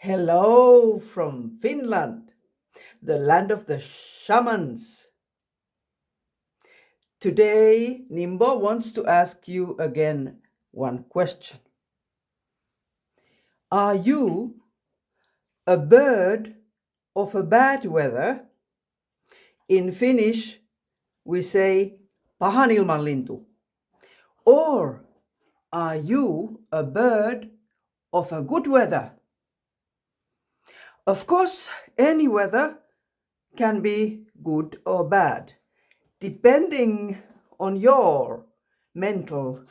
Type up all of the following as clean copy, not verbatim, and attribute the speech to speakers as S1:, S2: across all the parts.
S1: Hello from Finland, the land of the shamans. Today, Nimbo wants to ask you again one question. Are you a bird of a bad weather? In Finnish, we say pahan ilman lintu. Or are you a bird of a good weather? Of course, any weather can be good or bad, depending on your mental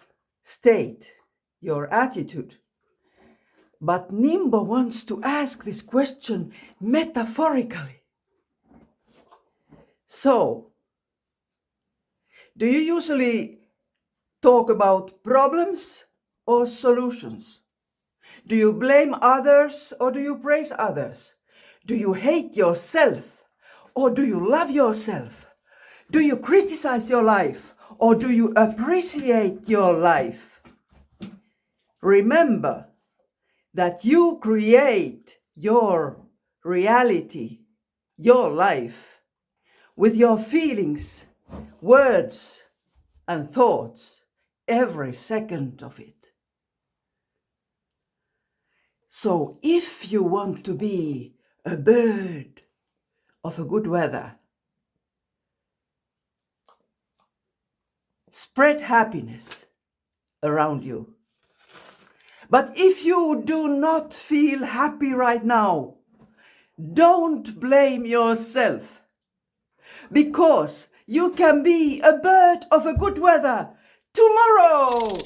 S1: state, your attitude. But Nimbo wants to ask this question metaphorically. So, do you usually talk about problems or solutions? Do you blame others or do you praise others? Do you hate yourself or do you love yourself? Do you criticize your life or do you appreciate your life? Remember that you create your reality, your life, with your feelings, words, and thoughts, every second of it. So if you want to be a bird of a good weather, spread happiness around you. But if you do not feel happy right now, don't blame yourself, because you can be a bird of a good weather tomorrow.